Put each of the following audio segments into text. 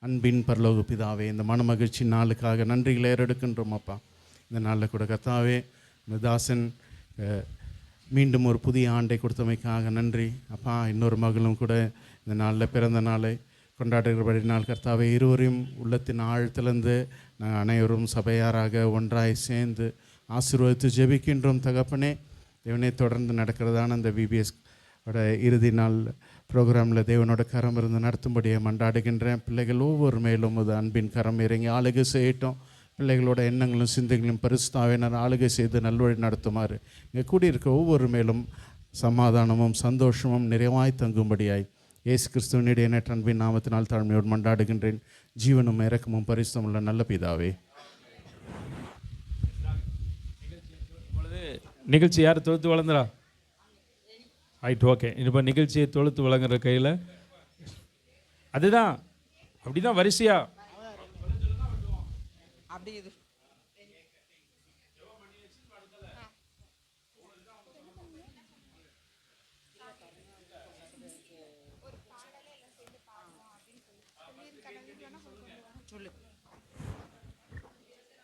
அன்பின் பரலோக பிதாவே, இந்த மனமகிழ்ச்சி நாளுக்காக நன்றிகளை ஏறெடுக்கின்றோம் அப்பா. இந்த நாளில் கூட கர்த்தாவே, இந்த தாசன் மீண்டும் ஒரு புதிய ஆண்டை கொடுத்தமைக்காக நன்றி அப்பா. இன்னொரு மகளும் கூட இந்த நாளில் பிறந்த நாளை கொண்டாடுகிறபடி நாள் கர்த்தாவே, இருவரையும் உள்ளத்தின் ஆழத்திலிருந்து நாங்கள் அனைவரும் சபையாராக ஒன்றாய் சேர்ந்து ஆசீர்வதித்து ஜெபிக்கின்றோம் தகப்பனே. தேவனே, தொடர்ந்து நடக்கிறதான அந்த VBS இறுதி நாள் ப்ரோக்ராமில் தேவனோட கரம் இருந்து நடத்தும்படியை மன்றாடுகின்றேன். பிள்ளைகள் ஒவ்வொரு மேலும் அது அன்பின் கரம் இறங்கி ஆளுகை செய்யட்டும். பிள்ளைகளோட எண்ணங்களும் சிந்தைகளும் பரிசுத்தாவினர் ஆளுகை செய்து நல்வழி நடத்துமாறு இங்கே கூடியிருக்க ஒவ்வொரு மேலும் சமாதானமும் சந்தோஷமும் நிறைவாய் தங்கும்படியாய் இயேசு கிறிஸ்துவனுடைய எண்ணற்ற அன்பின் நாமத்தினால் தாழ்மையோடு மன்றாடுகின்றேன். ஜீவனும் இரக்கமும் பரிசுத்தமும் உள்ள நல்ல பிதாவே. நிகழ்ச்சி யார் தொழுத்து வளர்ந்துடா? Right, okay. இப்போ நிகழ்ச்சியை தொழுத்து வழங்குற கையில் அதுதான், அப்படிதான் வரிசையா அப்படி இது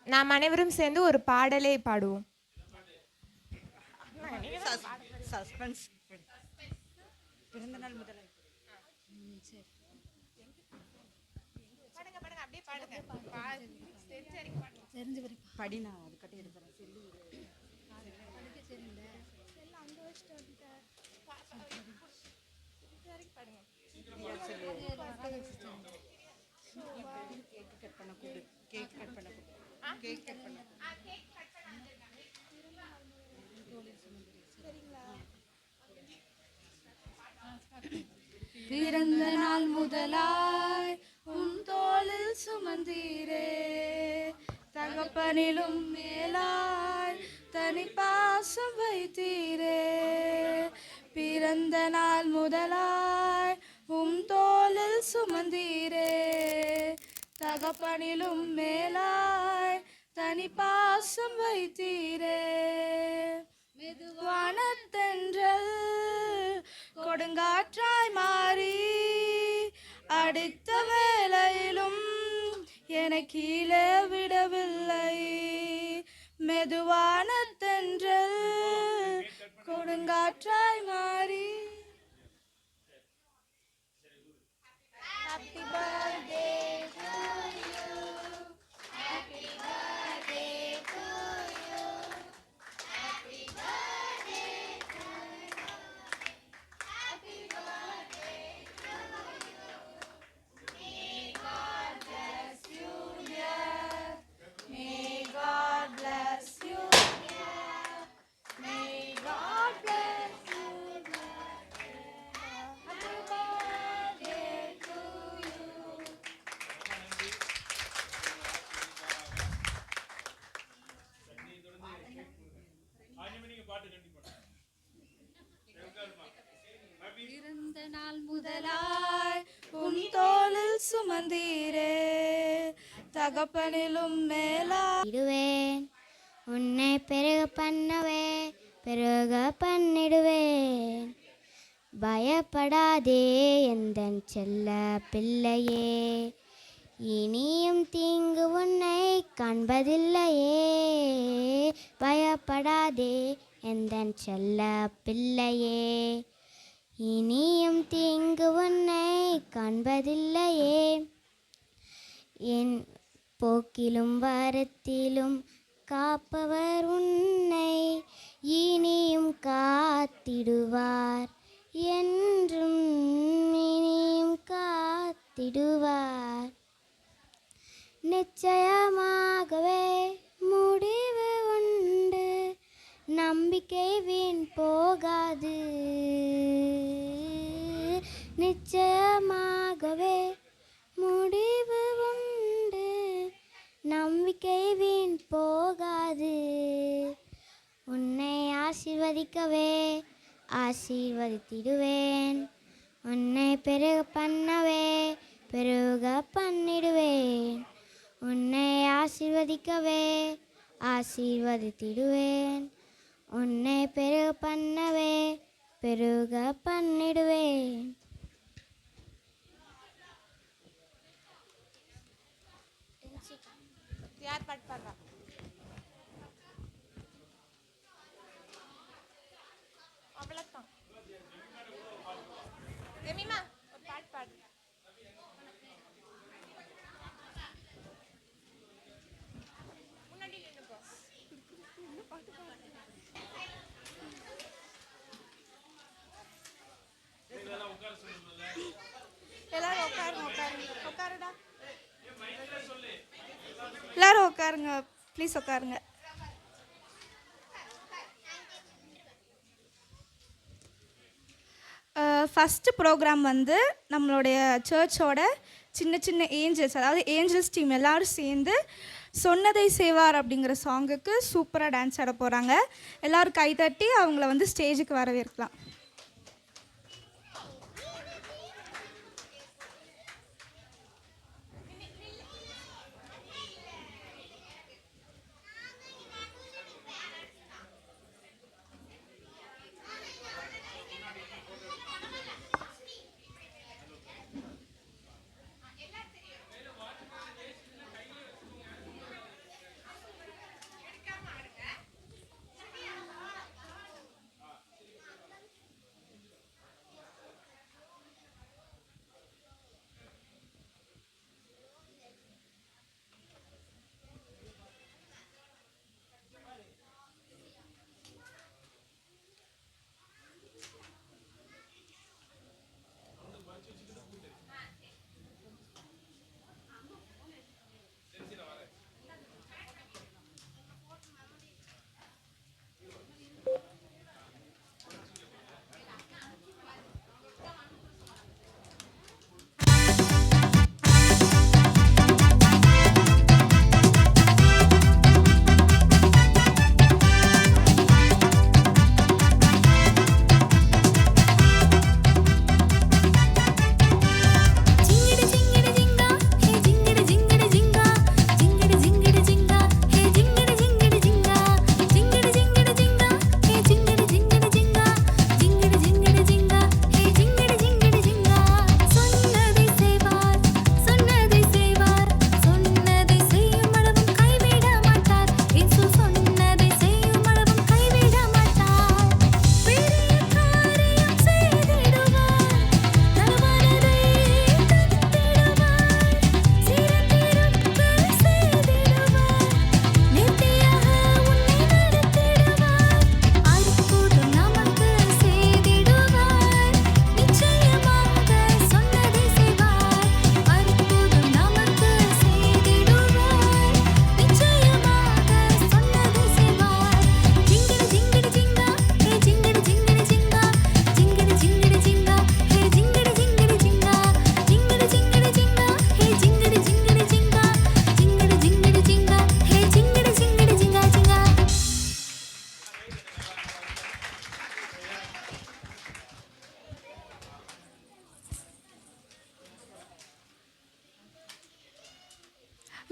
நாம் அனைவரும் சேர்ந்து ஒரு பாடலை பாடுவோம். சஸ்பென்ஸ். பிறந்த நாள் முதல்ல படினா அது கட்டி இருக்கிறேன். கேக் கட் பண்ண கூடு. கேக் கட் பண்ண கூடு. கேக் கட் பண்ண பிறந்த நாள் முதலாய் உன் தோளில் சுமந்தீரே, தகப்பனிலும் மேலாய் தனி பாசம் வைத்தீரே. பிறந்த நாள் முதலாய் உன் தோளில் சுமந்தீரே, தகப்பனிலும் மேலாய் தனி பாசம் வைத்தீரே. மெதுவான தென்றல் கொடுங்காற்றாய் மாறி அடுத்த வேளையிலும் என கீழே விடவில்லை. மெதுவான தென்றல் கொடுங்காற்றாய் மாறி Happy birthday to you, happy birthday to you, happy birthday to you, happy birthday to you. May God bless you, dear. May God bless you, dear. May God bless you, dear. Happy birthday to you. பிறந்த நாள் முதலாய் உன் தோளில் சுமந்தீரே, தகப்பனிலும் மேலாய் இடுவேன். உன்னை பெருக பண்ணவே பெருக பண்ணிடுவேன். பயப்படாதே எந்தன் செல்ல பிள்ளையே, இனியும் தீங்கு உன்னை காண்பதில்லையே. பயப்படாதே எந்தன் செல்ல பிள்ளையே, இனியும் தீங்கு உன்னை காண்பதில்லையே. என் போக்கிலும் வரத்திலும் காப்பவர் உன்னை இனியும் காத்திடுவார். என்றும் இனியும் காத்திடுவார். நிச்சயமாகவே முடிவு உண்டு, நம்பிக்கை வீண் போகாது. நிச்சயமாகவே முடிவு உண்டு, நம்பிக்கை வீண் போகாது. உன்னை ஆசீர்வதிக்கவே ஆசீர்வதித்திடுவேன். உன்னை பெருக பண்ணவே பெருக பண்ணிடுவேன். உன்னை ஆசீர்வதிக்கவே ஆசீர்வதித்திடுவேன். உன்னை பெருக பண்ணவே பெருக பண்ணிடுவேன். யார் பாட்டு பாடுறா? அவ்வளோதான். ரெமிமா ஒரு பாட்டு பாடு. முன்னாடி நின்னுக்கோ. எல்லாரும் உட்காருங்க உட்காருடா. எல்லாரும் உட்காருங்க ப்ளீஸ் உட்காருங்க. ஃபஸ்ட்டு ப்ரோக்ராம் வந்து நம்மளுடைய சர்ச்சோட சின்ன சின்ன ஏஞ்சல்ஸ், அதாவது ஏஞ்சல்ஸ் டீம் எல்லோரும் சேர்ந்து சொன்னதை செய்வார் அப்படிங்கிற சாங்குக்கு சூப்பராக டான்ஸ் ஆட போகிறாங்க. எல்லோரும் கைத்தட்டி அவங்கள வந்து ஸ்டேஜுக்கு வரவேற்கலாம்.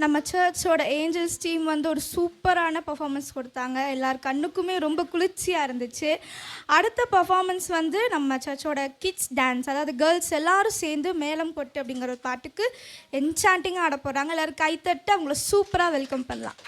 நம்ம சர்ச்சோட ஏஞ்சல்ஸ் டீம் வந்து ஒரு சூப்பரான பர்ஃபார்மன்ஸ் கொடுத்தாங்க. எல்லார் கண்ணுக்குமே ரொம்ப குளிர்ச்சியாக இருந்துச்சு. அடுத்த பர்ஃபார்மன்ஸ் வந்து நம்ம சர்ச்சோட கிட்ஸ் டான்ஸ், அதாவது கேர்ள்ஸ் எல்லாரும் சேர்ந்து மேளம் கொட்டு அப்படிங்கிற ஒரு பாட்டுக்கு என்சாண்டிங்காக ஆட போகிறாங்க. எல்லோரும் கைத்தட்டு அவங்கள சூப்பராக வெல்கம் பண்ணலாம்.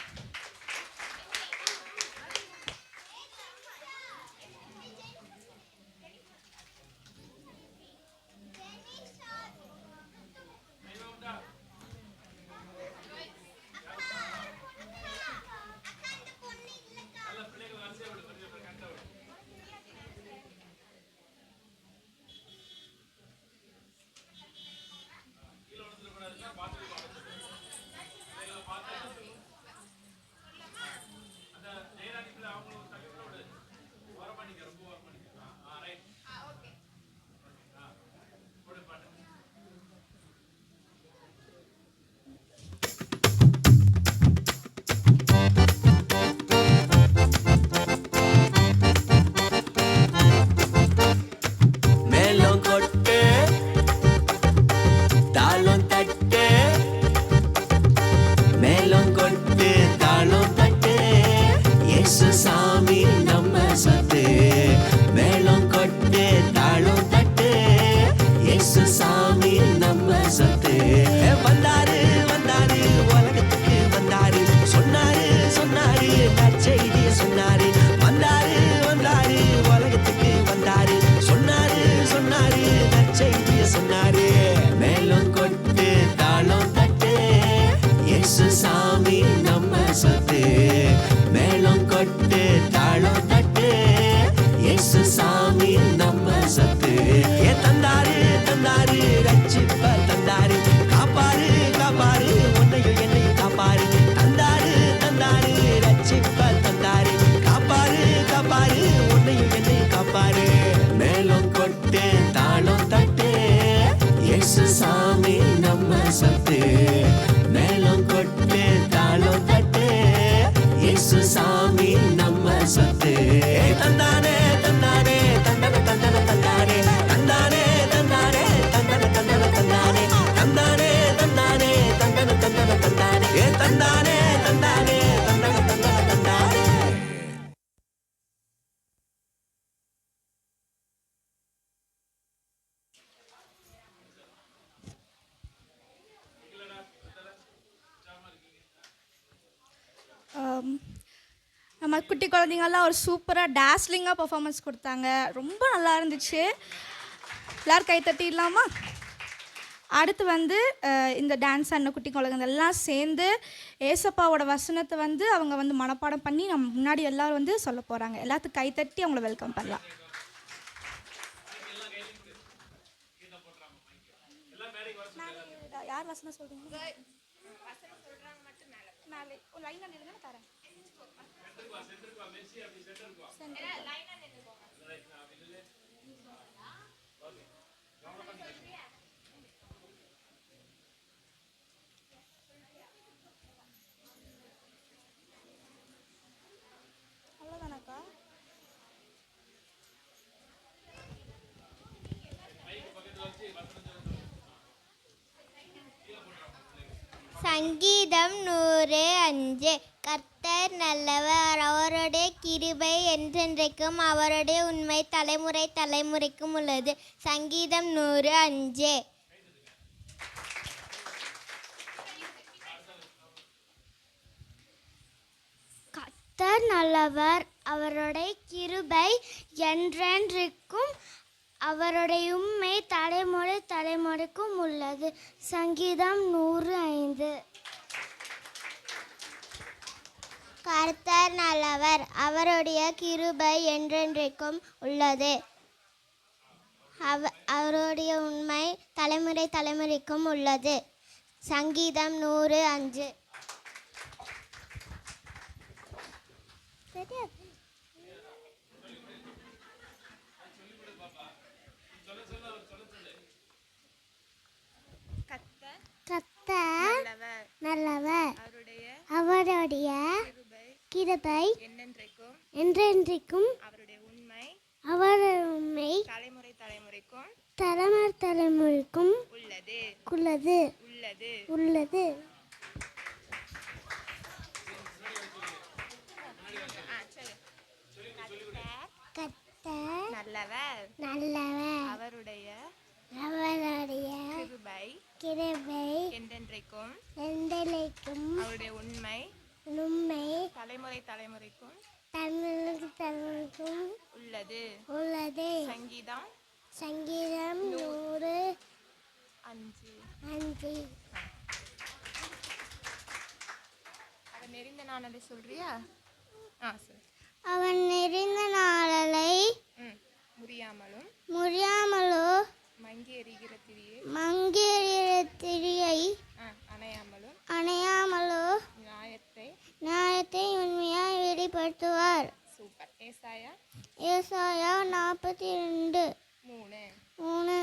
கொட்டு, மேளம் கொட்டு, தாளம் தட்டு, இயேசு சாமி நம்ம சொத்து. தந்தானே தந்தானே தந்தன தந்தன தந்தானே, தந்தானே தந்தானே தந்தன தந்தன தந்தானே, தந்தானே தந்தானே தந்தன தந்தன தந்தானே, தந்தானே தந்தானே தந்தன தந்தன தந்தானே. நம்ம குட்டி குழந்தைங்கள்லாம் ஒரு சூப்பராக டேஸ்லிங்காக பர்ஃபார்மன்ஸ் கொடுத்தாங்க. ரொம்ப நல்லா இருந்துச்சு. எல்லோரும் கை தட்டிடலாமா? அடுத்து வந்து இந்த டான்ஸ் ஆடின குட்டி குழந்தைங்க எல்லாம் சேர்ந்து ஏசப்பாவோட வசனத்தை வந்து அவங்க வந்து மனப்பாடம் பண்ணி நம்ம முன்னாடி எல்லோரும் வந்து சொல்ல போகிறாங்க. எல்லாத்துக்கும் கை தட்டி அவங்கள வெல்கம் பண்ணலாம். யார் வசனம் சொல்கிறீங்க? மேலே ஒரு லைனாக நில்லுங்க, நான் தரேன். அவ்வளோதானாக்கா? சங்கீதம் 105. கர்த்தர் நல்லவர், அவருடைய கிருபை என்றென்றைக்கும், அவருடைய உண்மை தலைமுறை தலைமுறைக்கும் உள்ளது. சங்கீதம் 105. கர்த்தர் நல்லவர், அவருடைய கிருபை என்றென்றைக்கும், அவருடைய உண்மை தலைமுறை தலைமுறைக்கும் உள்ளது. சங்கீதம் 105. கர்த்தர் நல்லவர், அவருடைய கிருபை என்றென்றைக்கும் உள்ளது. அவருடைய உண்மை தலைமுறை தலைமுறைக்கும் உள்ளது. சங்கீதம் 105. கர்த்தர் நல்லவர், அவருடைய கிருபை என்றென்றைக்கும், அவருடைய உண்மை தலைமுறை தலைமுறைக்கும் உள்ளது. கர்த்தர் நல்லவர், அவருடைய கிருபை என்றென்றைக்கும், அவருடைய உண்மை தலைமுறை தலைமுறைக்கும் உள்ளது. சங்கீதம் 105. அவன் நெறிந்த நாளை சொல்றியா? அவன் நெறிந்த நாளை முறியாமலோ மங்கி எறிகிற திரியை அணையாமலோ நியாயத்தை உண்மையாய் வெளிப்படுத்துவார். ஏசாயா 42:3.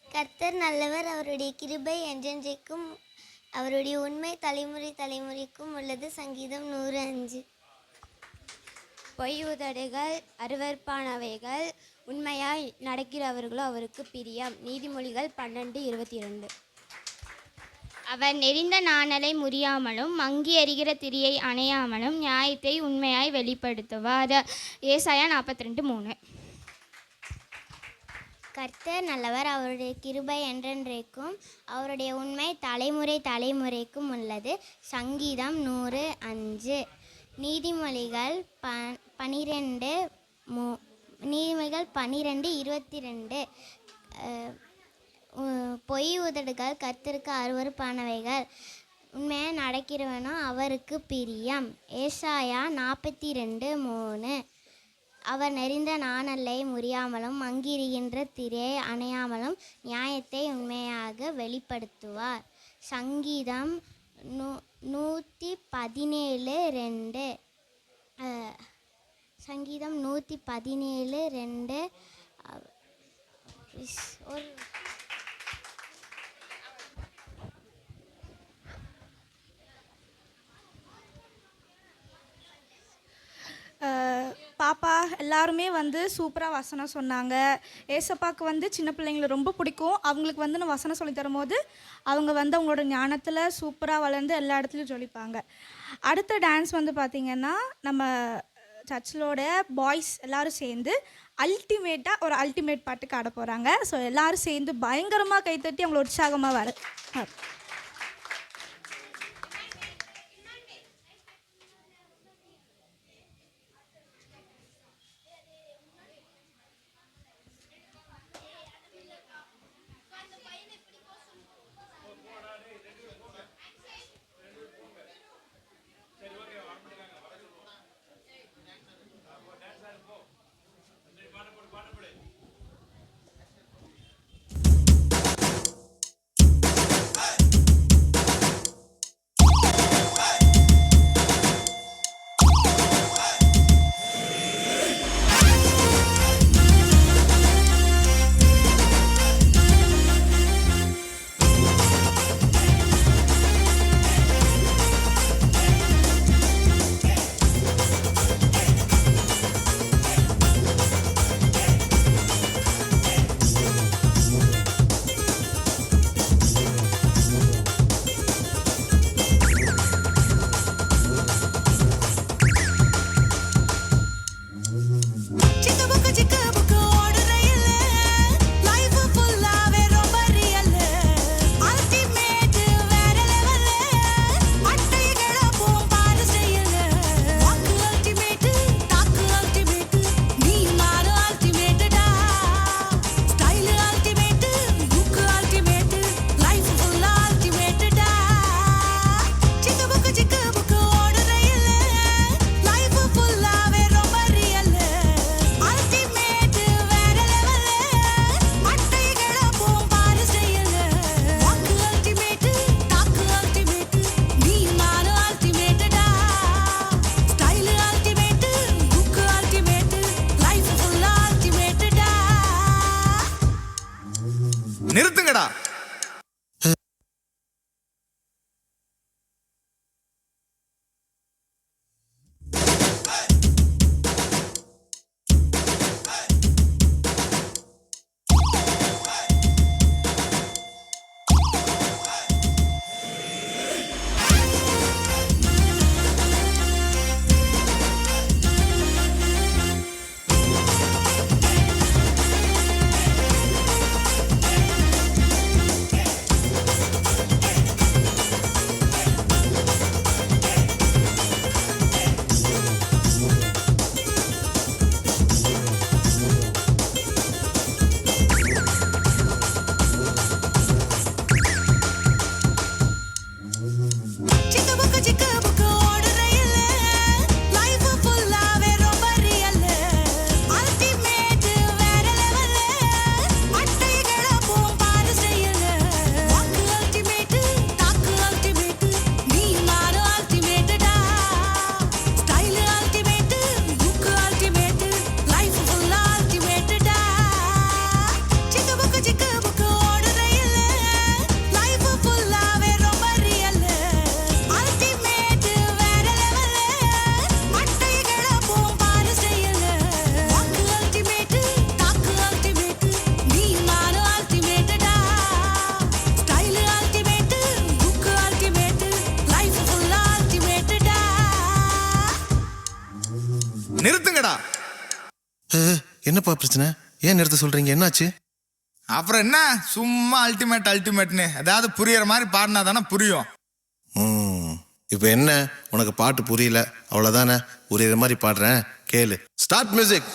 கர்த்தர் நல்லவர், அவருடைய கிருபை என்றென்றைக்கும், அவருடைய உண்மை தலைமுறை தலைமுறைக்கும் உள்ளது. சங்கீதம் 105. பொய் உதடுகள் அருவருப்பானவைகள், உண்மையாய் நடக்கிறவர்களோ அவருக்கு பிரியம். நீதிமொழிகள் 12:22. அவர் நெறிந்த நாணலை முறியாமலும் மங்கி எறிகிற திரியை அணையாமலும் நியாயத்தை உண்மையாய் வெளிப்படுத்துவார். ஏசாயா 42:3. கர்த்தர் நல்லவர், அவருடைய கிருபை என்றென்றைக்கும், அவருடைய உண்மை தலைமுறை தலைமுறைக்கும் உள்ளது. சங்கீதம் 105. நீதிமொழிகள் 12:22. பொய் உதடுகள் கர்த்தருக்கு அருவருப்பானவைகள், உண்மையாக நடக்கிறவனோ அவருக்கு பிரியம். ஏசாயா 42:3. அவர் நெறிந்த நாணலை முறியாமலும் மங்கிரிகின்ற திரையை அணையாமலும் நியாயத்தை உண்மையாக வெளிப்படுத்துவார். சங்கீதம் 117:2. சங்கீதம் 117:2. ஒரு பாப்பா எல்லாருமே வந்து சூப்பராக வசனம் சொன்னாங்க. ஏசப்பாவுக்கு வந்து சின்ன பிள்ளைங்களை ரொம்ப பிடிக்கும். அவங்களுக்கு வந்து நான் வசனம் சொல்லி தரும்போது அவங்க வந்து அவங்களோட ஞானத்தில் சூப்பராக வளர்ந்து எல்லா இடத்துலையும் ஜொலிப்பாங்க. அடுத்த டான்ஸ் வந்து பார்த்திங்கன்னா நம்ம சர்ச்சிலோட பாய்ஸ் எல்லோரும் சேர்ந்து அல்டிமேட்டாக ஒரு அல்டிமேட் பாட்டுக்கு ஆட போகிறாங்க. ஸோ எல்லோரும் சேர்ந்து பயங்கரமாக கைத்தட்டி அவங்கள உற்சாகமாக வர நிறுத்துங்கடா. நிறுத்துங்கடா. என்னப்பா பிரச்சனை? ஏன் நிறுத்த சொல்றீங்க? என்னாச்சு? அப்புறம் என்ன சும்மா அல்டிமேட் அல்டிமேட்னு ஏதாவது புரியற மாதிரி பாடினா தானே புரியும். இப்போ என்ன, உனக்கு பாட்டு புரியல அவ்வளோதானே? புரியுற மாதிரி பாடுறேன், கேளு. Start music.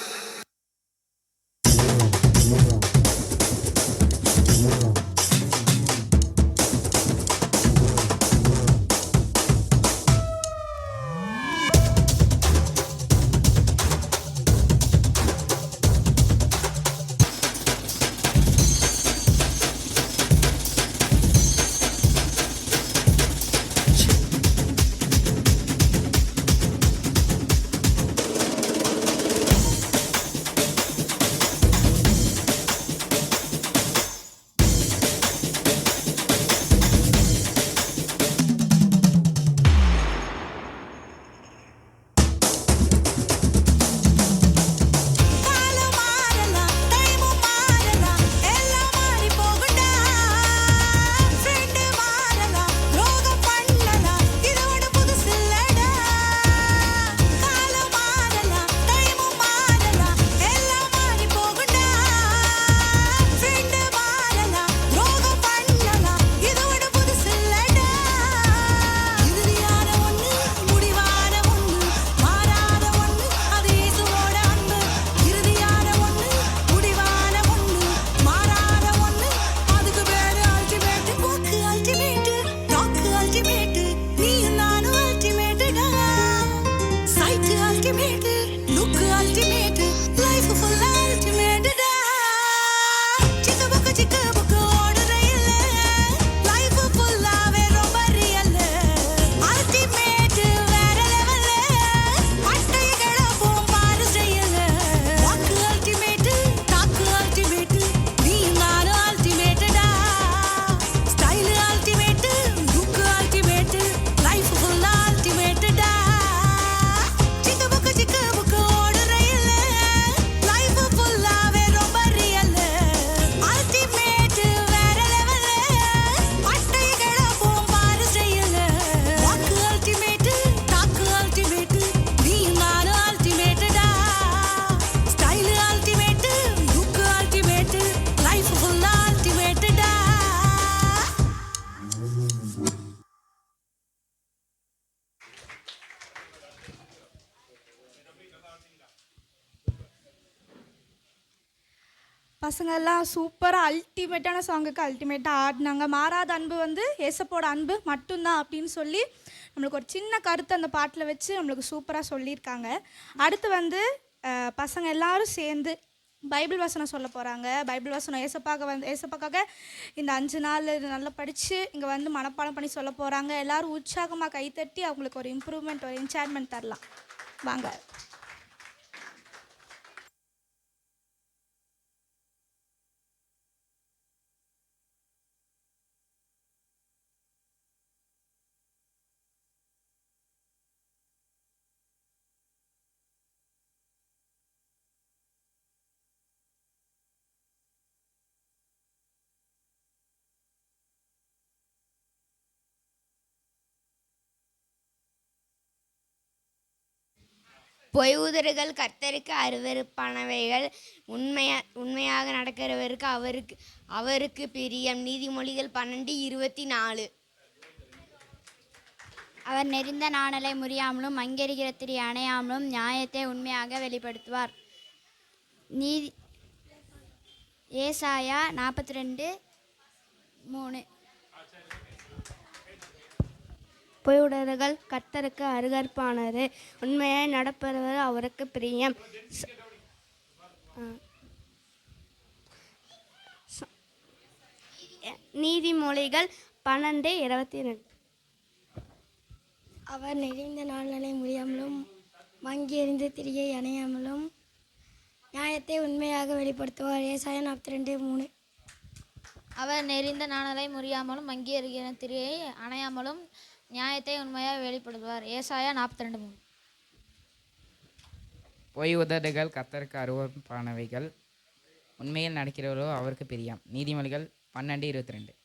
பசங்கள்லாம் சூப்பராக அல்டிமேட்டான சாங்குக்கு அல்டிமேட்டாக ஆடினாங்க. மாறாத அன்பு வந்து ஏசப்போட அன்பு மட்டும்தான் அப்படின்னு சொல்லி நம்மளுக்கு ஒரு சின்ன கருத்து அந்த பாட்டில் வச்சு நம்மளுக்கு சூப்பராக சொல்லியிருக்காங்க. அடுத்து வந்து பசங்க எல்லாரும் சேர்ந்து பைபிள் வசனம் சொல்ல போகிறாங்க. பைபிள் வசனம் ஏசப்பாக்காக இந்த 5 நாள் இது நல்லா படித்து இங்கே வந்து மனப்பாடம் பண்ணி சொல்ல போகிறாங்க. எல்லோரும் உற்சாகமாக கைத்தட்டி அவங்களுக்கு ஒரு இம்ப்ரூவ்மெண்ட், ஒரு என்சார்மெண்ட் தரலாம். வாங்க. பொய்வுதர்கள் கர்த்தருக்கு அருவருப்பானவைகள், உண்மையாக நடக்கிறவருக்கு அவருக்கு பிரியம். நீதிமொழிகள் 12:24. அவர் நெறிந்த நாணலை முறியாமலும் அங்கீகரிக்கிற திரி அணையாமலும் நியாயத்தை உண்மையாக வெளிப்படுத்துவார். ஏசாயா 42:3. பொய்வுடர்கள் கர்த்தருக்கு அருகற்பானது, உண்மையாய் நடப்பவர் அவருக்கு பிரியம். நீதிமொழிகள் 12:22. அவர் நெறிந்த நாள்களை முடியாமலும் வங்கி எறிந்த திரியை அணையாமலும் நியாயத்தை உண்மையாக வெளிப்படுத்துவார். ஏசாயா 42:3. அவர் நெறிந்த நாணலை முறியாமலும் வங்கி எறிகிற திரியை அணையாமலும் நியாயத்தை உண்மையாக வெளிப்படுத்துவார். ஏசாயா 42:3. பொய் உதடுகள் கர்த்தருக்கு அருவருப்பானவைகள், உண்மையில் நடக்கிறவரோ அவருக்கு பிரியம். நீதிமொழிகள் 12:22.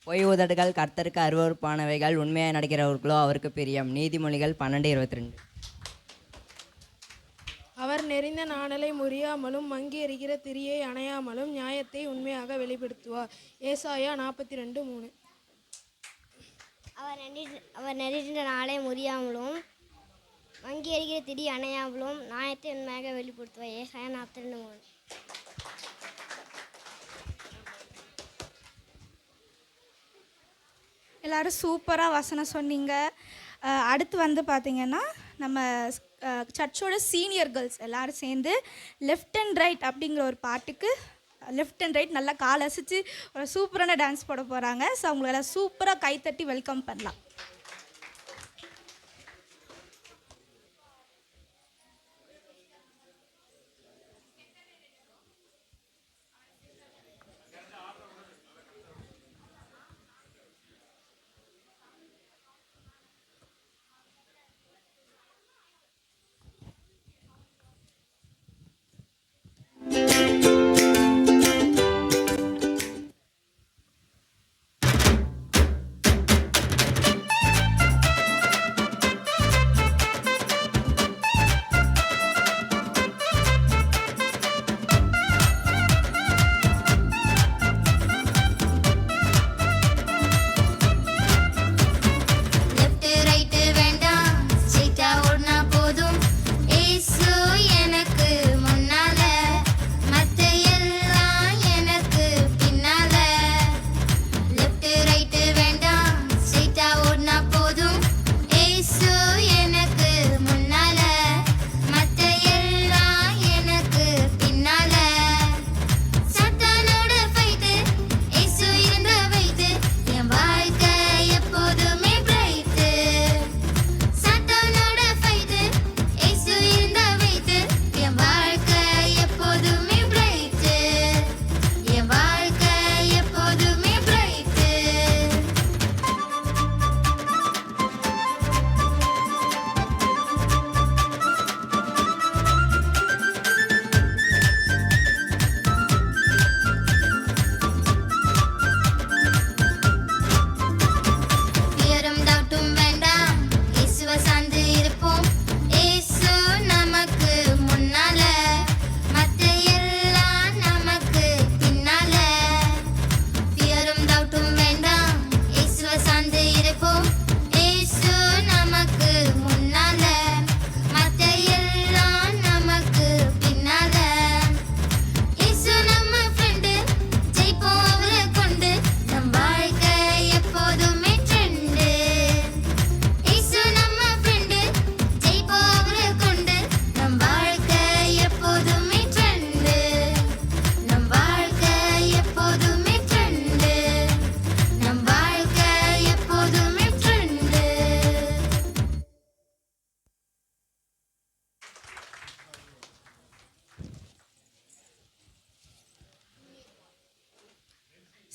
பொய் உதடுகள் கர்த்தருக்கு அருவருப்பானவைகள், உண்மையாக நடக்கிறவர்களோ அவருக்கு பிரியம். நீதிமொழிகள் 12:22. அவர் நெறிந்த நாணலை முறியாமலும் மங்கி எறிகிற திரியை அணையாமலும் நியாயத்தை உண்மையாக வெளிப்படுத்துவார். ஏசாயா 42:3. அவர் நெறிந்த நாளை முறியாமலும் வங்கி எறிகிற திரி அணையாமலும் நியாயத்தை உண்மையாக வெளிப்படுத்துவார். ஏசாயா 42:3. எல்லோரும் சூப்பராக வசனம் சொன்னீங்க. அடுத்து வந்து பார்த்திங்கன்னா நம்ம சர்ச்சோட சீனியர் கேர்ள்ஸ் எல்லோரும் சேர்ந்து லெஃப்ட் அண்ட் ரைட் அப்படிங்கிற ஒரு பாட்டுக்கு லெஃப்ட் அண்ட் ரைட் நல்லா கால் அசைச்சு ஒரு சூப்பரான டான்ஸ் போட போகிறாங்க. ஸோ அவங்களெல்லாம் சூப்பராக கைத்தட்டி வெல்கம் பண்ணலாம்.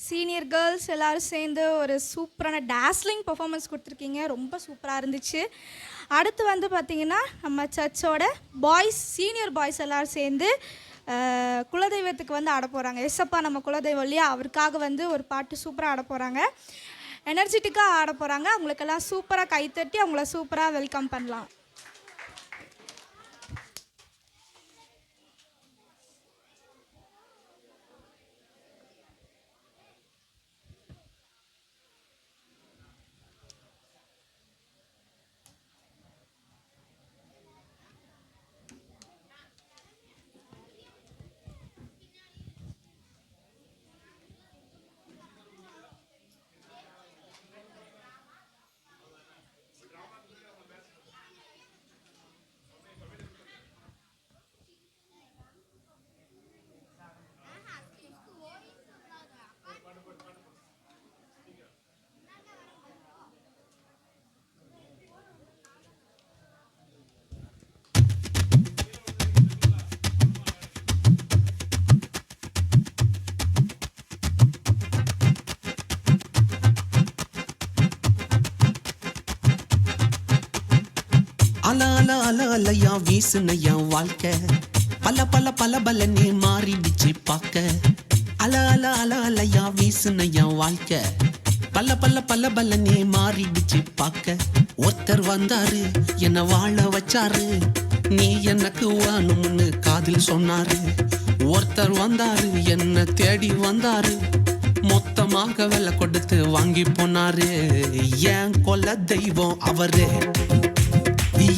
சீனியர் கேர்ள்ஸ் எல்லோரும் சேர்ந்து ஒரு சூப்பரான டேஸ்லிங் பர்ஃபார்மன்ஸ் கொடுத்துருக்கீங்க. ரொம்ப சூப்பராக இருந்துச்சு. அடுத்து வந்து பார்த்திங்கன்னா நம்ம சர்ச்சோட பாய்ஸ், சீனியர் பாய்ஸ் எல்லோரும் சேர்ந்து குலதெய்வத்துக்கு வந்து ஆட போகிறாங்க. எஸ்ஸப்பா நம்ம குலதெய்வம் இல்லையா, அவருக்காக வந்து ஒரு பாட்டு சூப்பராக ஆட போகிறாங்க. எனர்ஜெட்டிக்காக ஆட போகிறாங்க. அவங்களுக்கெல்லாம் சூப்பராக கைத்தட்டி அவங்கள சூப்பராக வெல்கம் பண்ணலாம். அல அல அல அலையா வீசுனையா வாழ்க்கை, பல பல பல பலனே மாறிடுச்சு பார்க்க. அல அல அல அலையா வீசுனையா வாழ்க்கை, பல பல பல பலனே மாறிடுச்சு பார்க்க. ஒருத்தர் வந்தாரு என்ன வாழ வச்சாரு, நீ எனக்கு வேணும்னு காதில் சொன்னாரு. ஒருத்தர் வந்தாரு என்ன தேடி வந்தாரு, மொத்தமாக விலை கொடுத்து வாங்கி போனாரு. ஏன் கொல்ல தெய்வம் அவரு,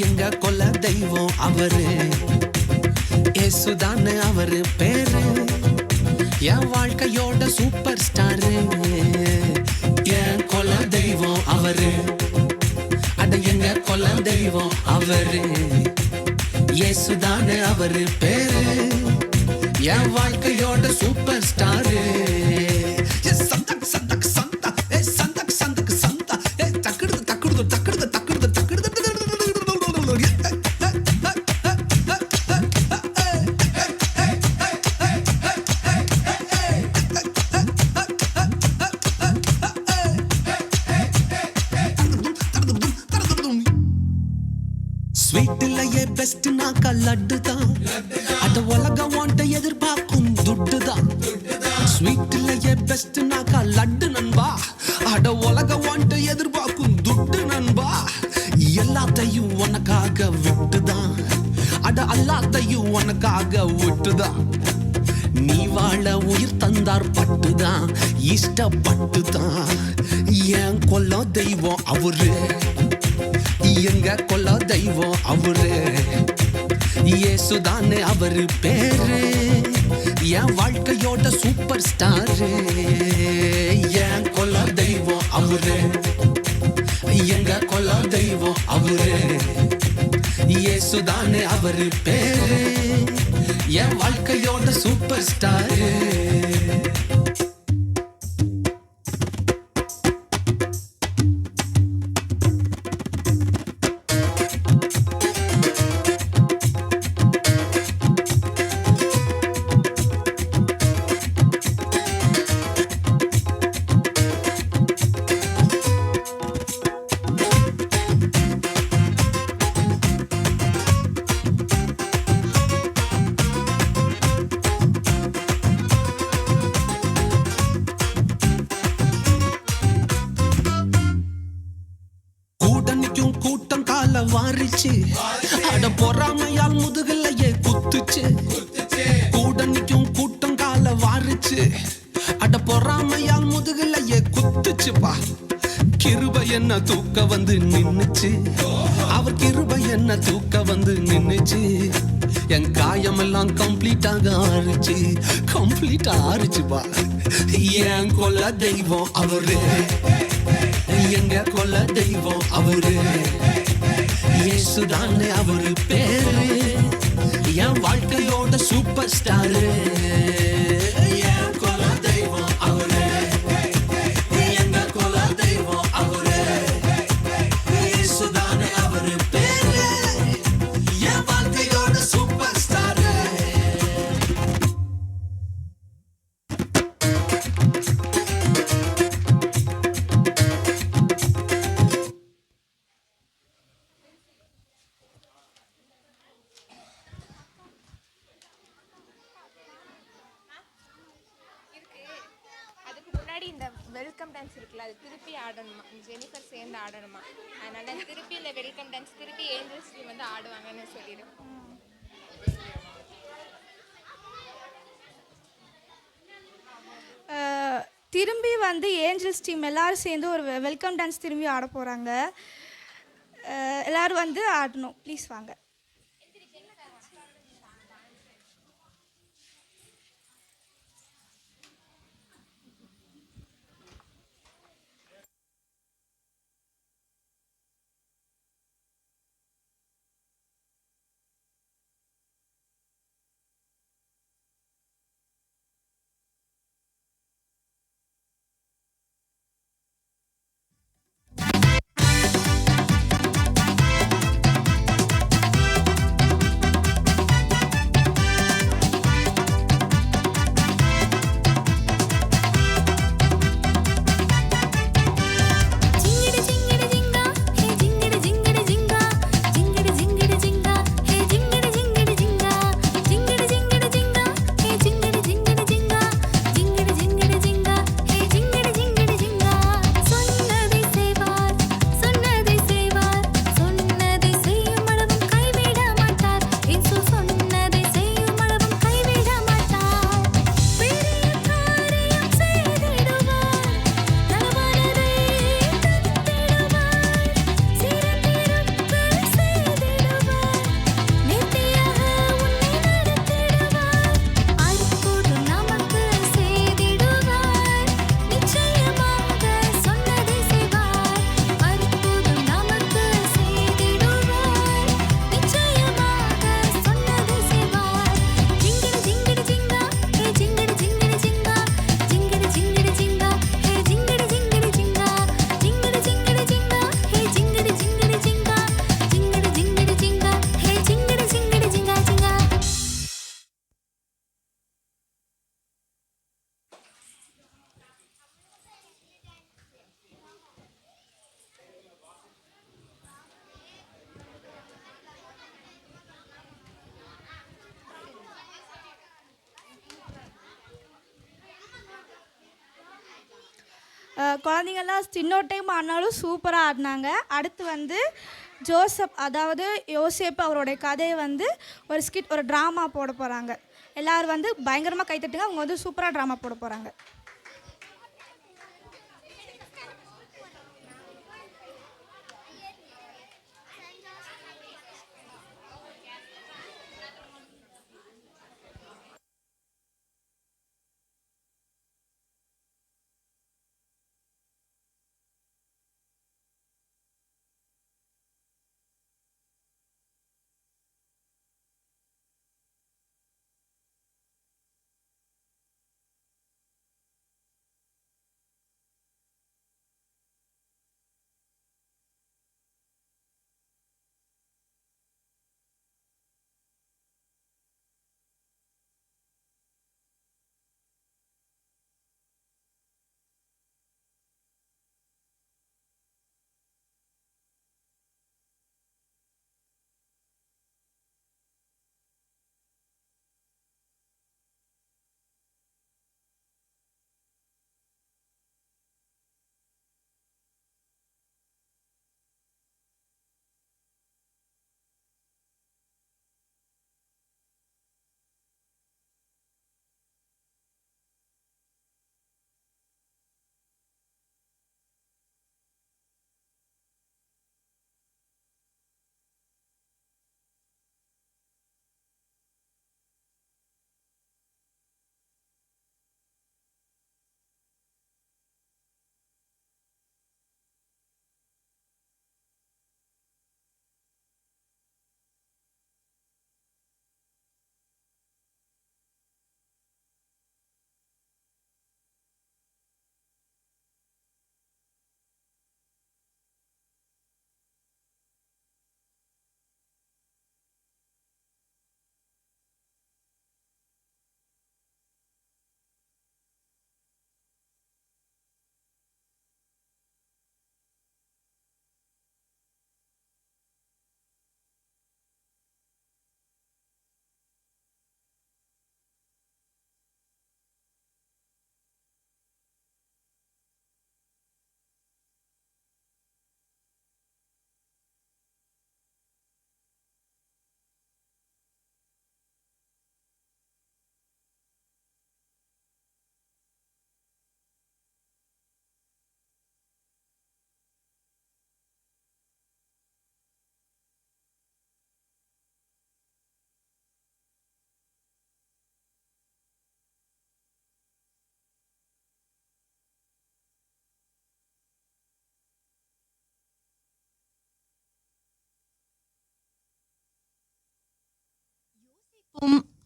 எங்க கொல்ல தெய்வம் அவரு, ஏசுதானு அவரு பேரு, என் வாழ்க்கையோட சூப்பர் ஸ்டாரு. என் கொல்ல தெய்வம் அவரு, அட எங்க கொல்ல தெய்வம் அவரு, ஏசுதானு அவரு பேரு, என் வாழ்க்கையோட சூப்பர் ஸ்டாரு. சந்தக் சந்தக் சந்தா, சந்தக் சந்தக் சந்தா, தக்குடுது தக்குடுது தக்குடுது தக்குடுது தக்குடுது. ஸ்வீட்லயே பெஸ்ட் நாக்கா லட்டு தான், அட உலகம் வாண்ட எதிர்பார்க்கும் துட்டு தான். ஸ்வீட்லயே பெஸ்ட் நாக்கா லட்டு நண்பா, அட உலகம் வாண்ட எதிர்பார்க்கும் துட்டு நண்பா. எல்லாத்தையும் உனக்காக விட்டுதான், அட எல்லாத்தையும் உனக்காக விட்டுதான். நீ வாழ உயிர் தந்தார் பட்டுதான், இஷ்டப்பட்டுதான். ஏன் கொல்ல தெய்வம் அவரு, எங்க கொல்ல தெய்வம் அவரு, இயேசுதானே அவரு பேரு, என் வாழ்க்கையோட சூப்பர் ஸ்டாரு. என் கொல்ல தெய்வம் அவரு, எங்க கொல்ல தெய்வம் அவரு, இயேசுதானே அவரு பேரு, என் வாழ்க்கையோட சூப்பர் ஸ்டாரு. வாரிச்சு, அட பொறாமையால் முதுகலையே குத்துச்சு. கூட நிக்கும் கூட்டம் கால வாரிச்சு, அட பொறாமையால் முதுகலையே குத்துச்சுப்பா. கிருபை என்ன தூக்க வந்து நின்னுச்சு, அவர் கிருபை என்ன தூக்க வந்து நின்னுச்சு. என் காயமெல்லாம் கம்ப்ளீட்டாக ஆறிச்சு, கம்ப்ளீட்டா ஆறிச்சுப்பா. என் கொல்ல தெய்வம் அவரு, எங்க கொல்ல தெய்வம் அவரு, இயேசுதானே அவரு பேரு, என் வாழ்க்கையோட சூப்பர் ஸ்டாரு. என் கொல்ல தெய்வம் அவரு, எங்க கொல்ல தெய்வம் அவரு, இயேசுதானே அவரு பேரு, என் வாழ்க்கையோட சூப்பர் ஸ்டாரு. டான்ஸ் இருக்குல்ல அது திருப்பி ஆடணுமா, ஜெனிஃபர் சேர்ந்து ஆடணுமா, அதனால திருப்பி இந்த வெல்கம் டான்ஸ் திருப்பி ஏஞ்சல்ஸ் டீம் வந்து ஆடுவாங்கன்னு சொல்லிடு. திரும்பி வந்து ஏஞ்சல்ஸ் டீம் எல்லோரும் சேர்ந்து ஒரு வெல்கம் டான்ஸ் திரும்பி ஆட போகிறாங்க. எல்லோரும் வந்து ஆடணும், ப்ளீஸ் வாங்க. குழந்தைங்கள்லாம் இன்னொரு டைம் ஆடினாலும் சூப்பராக ஆடினாங்க. அடுத்து வந்து ஜோசப், அதாவது யோசேப்பு அவருடைய கதையை வந்து ஒரு ஸ்கிட், ஒரு ட்ராமா போட போகிறாங்க. எல்லோரும் வந்து பயங்கரமாக கைத்தட்டுங்க, அவங்க வந்து சூப்பராக ட்ராமா போட போகிறாங்க.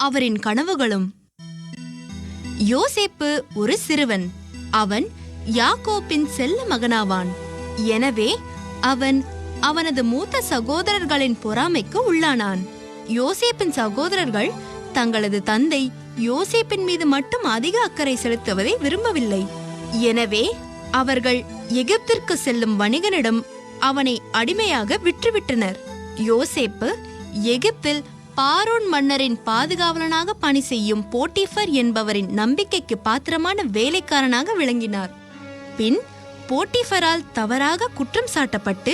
அவரின் கனவுகளும். யோசேப்பு ஒரு சிறுவன். அவன் யாக்கோப்பின் செல்ல மகனாவான். எனவே அவன் அவனது மூத்த சகோதரர்களின் பொறாமைக்கு உள்ளானான். யோசேப்பின் சகோதரர்கள் தங்களது தந்தை யோசேப்பின் மீது மட்டும் அதிக அக்கறை செலுத்துவதை விரும்பவில்லை. எனவே அவர்கள் எகிப்திற்கு செல்லும் வணிகனிடம் அவனை அடிமையாக விற்றுவிட்டனர். யோசேப்பு எகிப்தில் பார்வோன் மன்னரின் பாதுகாவலனாக பணி செய்யும் போட்டிஃபர் என்பவரின் நம்பிக்கைக்கு பாத்திரமான வேலைக்காரனாக விளங்கினார். பின் போட்டிஃபரால் தவறாக குற்றம் சாட்டப்பட்டு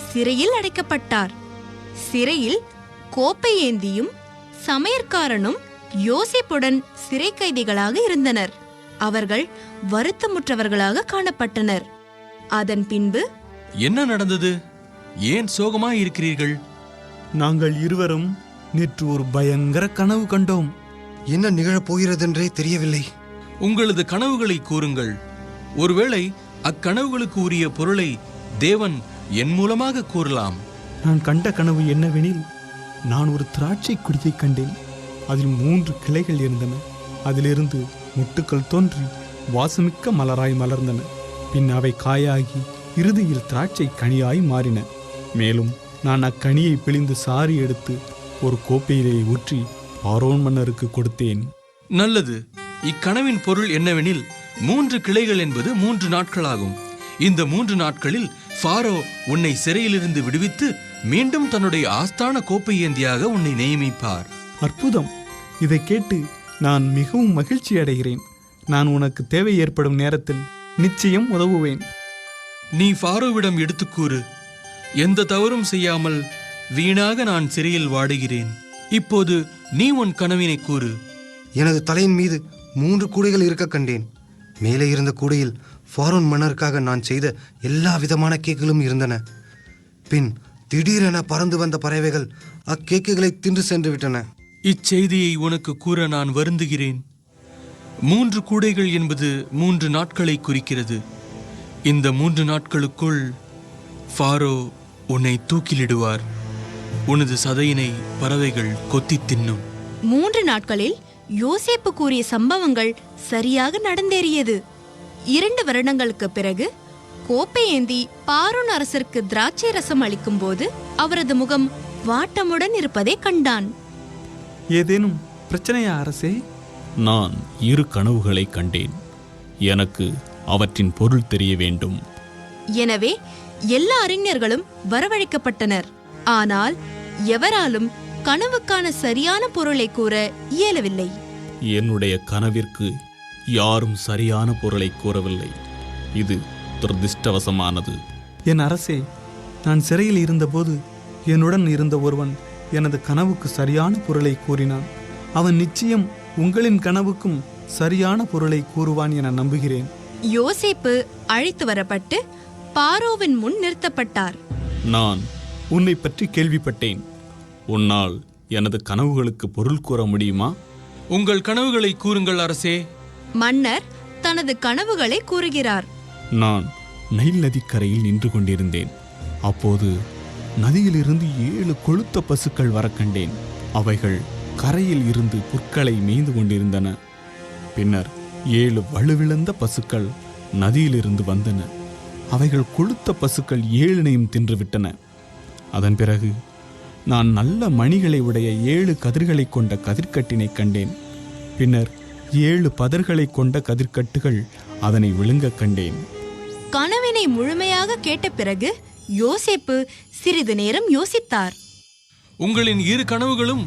சிறையில் அடைக்கப்பட்டார். சிறையில் கோப்பை ஏந்தியும் சமையற்காரனும் யோசேப்புடன் சிறை கைதிகளாக இருந்தனர். அவர்கள் வருத்தமுற்றவர்களாக காணப்பட்டனர். அதன் பின்பு, என்ன நடந்தது? ஏன் சோகமாய் இருக்கிறீர்கள்? நாங்கள் இருவரும் நேற்று ஒரு பயங்கர கனவு கண்டோம். என்ன நிகழப் போகிறதென்றே தெரியவில்லை. உங்களது கனவுகளை கூறுங்கள். ஒருவேளை அக்கனவுகளுக்கு உரிய பொருளை தேவன் என் மூலமாக கூறலாம். நான் கண்ட கனவு என்னவெனில், நான் ஒரு திராட்சை கொடியை கண்டேன். அதில் 3 கிளைகள் இருந்தன. அதிலிருந்து முட்டுக்கள் தோன்றி வாசமிக்க மலராய் மலர்ந்தன. பின் அவை காயாகி இறுதியில் திராட்சை கனியாய் மாறின. மேலும் நான் அக்கனியை பிழிந்து சாறு எடுத்து ஒரு கோப்பையிலே ஊற்றி பார்வோன் மன்னருக்கு கொடுத்தேன். நல்லது. இக்கனவின் பொருள் என்னவெனில், 3 கிளைகள் என்பது 3 நாட்களாகும். இந்த 3 நாட்களில் ஃபாரோ உன்னை சிறையிலிருந்து விடுவித்து மீண்டும் தன்னுடைய ஆஸ்தான கோப்பை ஏந்தியாக உன்னை நியமிப்பார். அற்புதம்! இதை கேட்டு நான் மிகவும் மகிழ்ச்சி அடைகிறேன். நான் உனக்கு தேவை ஏற்படும் நேரத்தில் நிச்சயம் உதவுவேன். நீ ஃபாரோவிடம் எடுத்துக்கூறு, எந்த தவறும் செய்யாமல் வீணாக நான் சிறையில் வாடுகிறேன். இப்போது நீ உன் கனவினை கூறு. எனது தலையின் மீது 3 கூடைகள் இருக்க கண்டேன். மேலே இருந்த கூடையில் ஃபாரோன் மன்னருக்காக நான் செய்த எல்லா விதமான கேக்குகளும் இருந்தன. பின் திடீரென பறந்து வந்த பறவைகள் அக்கேக்குகளை தின்று சென்று விட்டன. இச்செய்தியை உனக்கு கூற நான் வருந்துகிறேன். 3 கூடைகள் என்பது 3 நாட்களை குறிக்கிறது. இந்த 3 நாட்களுக்குள் ஃபாரோ உன்னை தூக்கிலிடுவார். உனது சதையினை பறவைகள் கொத்தி தின்னும். 3 நாட்களில் யோசேப்பு கூறிய சம்பவங்கள் சரியாக நடந்தேறியது. 2 வருடங்களுக்கு பிறகு கோப்பை ஏந்தி பார்வோன் அரசருக்கு திராட்சை ரசம் அளிக்கும் போது அவரது முகம் வாட்டமுடன் இருப்பதை கண்டான். ஏதேனும் பிரச்சனையா அரசே? நான் 2 கனவுகளை கண்டேன். எனக்கு அவற்றின் பொருள் தெரிய வேண்டும். எனவே எல்லா அறிஞர்களும் வரவழைக்கப்பட்டனர். ஆனால் எவராலும் கனவுக்கான சரியான பொருளை கூற இயலவில்லை. என்னுடைய கனவிற்கு யாரும் சரியான பொருளை கூறவில்லை. இது துரதிர்ஷ்டவசமானது. என் அரசே, நான் சிறையில் இருந்தபோது என்னுடன் இருந்த ஒருவன் எனது கனவுக்கு சரியான பொருளை கூறினான். அவன் நிச்சயம் உங்களின் கனவுக்கும் சரியான பொருளை கூறுவான் என நம்புகிறேன். யோசேப்பு அழைத்து வரப்பட்டு பார்வோவின் முன் நிறுத்தப்பட்டார். நான் உன்னை பற்றி கேள்விப்பட்டேன். உன்னால் எனது கனவுகளுக்கு பொருள் கூற முடியுமா? உங்கள் கனவுகளை கூறுங்கள் அரசே. மன்னர் தனது கனவுகளை கூறுகிறார். நான் நைல் நதிக்கரையில் நின்று கொண்டிருந்தேன். அப்போது நதியிலிருந்து 7 கொழுத்த பசுக்கள் வர கண்டேன். அவைகள் கரையில் இருந்து புற்களை மேய்ந்து கொண்டிருந்தன. பின்னர் 7 வலுவிழந்த பசுக்கள் நதியிலிருந்து வந்தன. அவைகள் கொழுத்த பசுக்கள் 7னையும் தின்றுவிட்டன. அதன் பிறகு நான் நல்ல மணிகளை உடைய 7 கதிர்களை கொண்ட கதிர்க்கட்டினை கண்டேன். பின்னர் 7 பதர்களை கொண்ட கதிர்க்கட்டுகள் அதனை விழுங்க கண்டேன். கனவினை முழுமையாக கேட்ட பிறகு யோசேப்பு சிறிது நேரம் யோசித்தார். உங்களின் 2 கனவுகளும்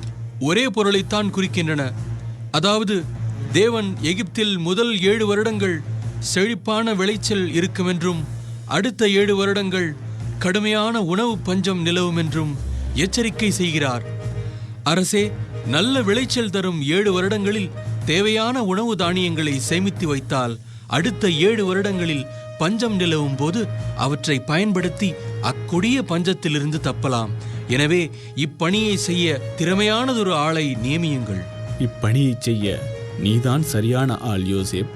ஒரே பொருளைத்தான் குறிக்கின்றன. அதாவது, தேவன் எகிப்தில் முதல் 7 வருடங்கள் செழிப்பான விளைச்சல் இருக்கும் என்றும் அடுத்த 7 வருடங்கள் கடுமையான உணவு பஞ்சம் நிலவும் என்றும் எச்சரிக்கை செய்கிறார். அரசே, நல்ல விளைச்சல் தரும் 7 வருடங்களில் தேவையான உணவு தானியங்களை சேமித்து வைத்தால் அடுத்த 7 வருடங்களில் பஞ்சம் நிலவும் போது அவற்றை பயன்படுத்தி அக்கொடிய பஞ்சத்திலிருந்து தப்பலாம். எனவே இப்பணியை செய்ய திறமையானதொரு ஆளை நியமியுங்கள். இப்பணியை செய்ய நீதான் சரியான ஆள் யோசேப்.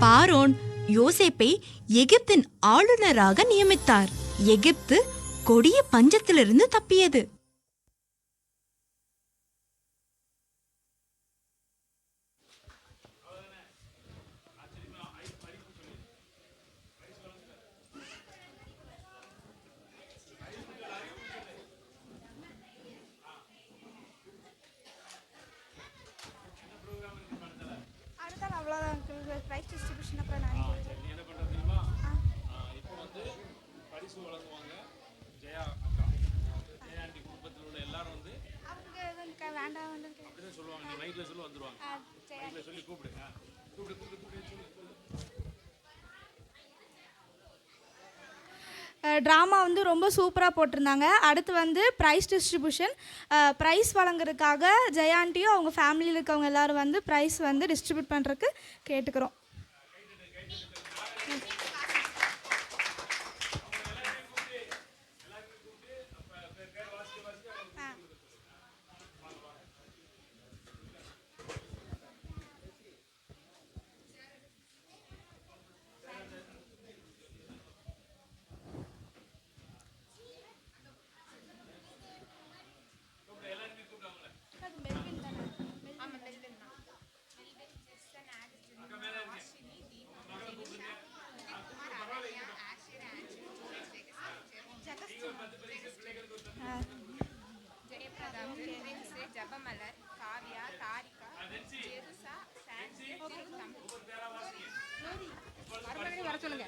பார்வோன் யோசேப்பை எகிப்தின் ஆளுநராக நியமித்தார். எகிப்து கொடிய பஞ்சத்திலிருந்து தப்பியது. பரிசு வழங்குவாங்க. ஜெயா அக்கா, ஜெயாண்டி குடும்பத்தில் உள்ள எல்லாரும் வந்து அப்படிதான் சொல்லுவாங்க. நீ ரைட்ல சொல்லி வந்துருவாங்க. ரைட்ல சொல்லி கூப்பிடுங்க. ட்ராமா வந்து ரொம்ப சூப்பராக போட்டிருந்தாங்க. அடுத்து வந்து ப்ரைஸ் டிஸ்ட்ரிபியூஷன். ப்ரைஸ் வழங்குறதுக்காக ஜெயாண்டியும் அவங்க ஃபேமிலியில் இருக்கவங்க எல்லோரும் வந்து ப்ரைஸ் வந்து டிஸ்ட்ரிபியூட் பண்ணுறதுக்கு கேட்டுக்கிறோம். ஜபமலர், காவியா, தாரிகா, ஜெருசா, சாண்டி, வர சொல்லுங்க.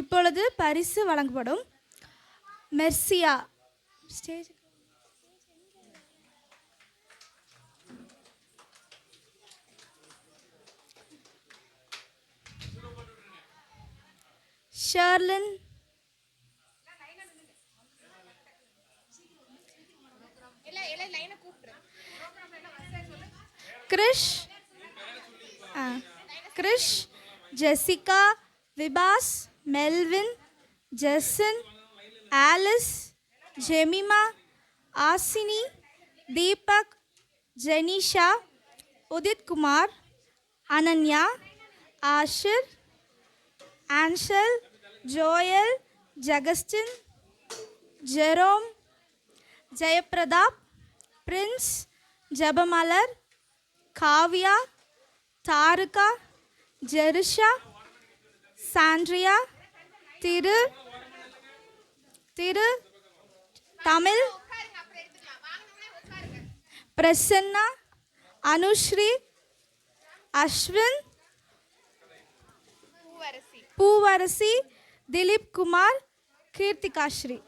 இப்பொழுது பரிசு வழங்கப்படும். Mercia stage. Sherlin, Krish, Jessica, Vibas, Melvin, Jason, Alice, Jemima, Asini, Deepak, Jenisha, Udit Kumar, Ananya, Ashir, Anshal, Joel, ஜகஸ்டின், Jerome, Jayaprathap, Prince, Jabamalar, Kavya, Daruka, Jerusha, Sandria, Thiru Tamil, Prasanna, Anushree, Ashwin, Poovarasi, Dileep Kumar, Keerthikasri.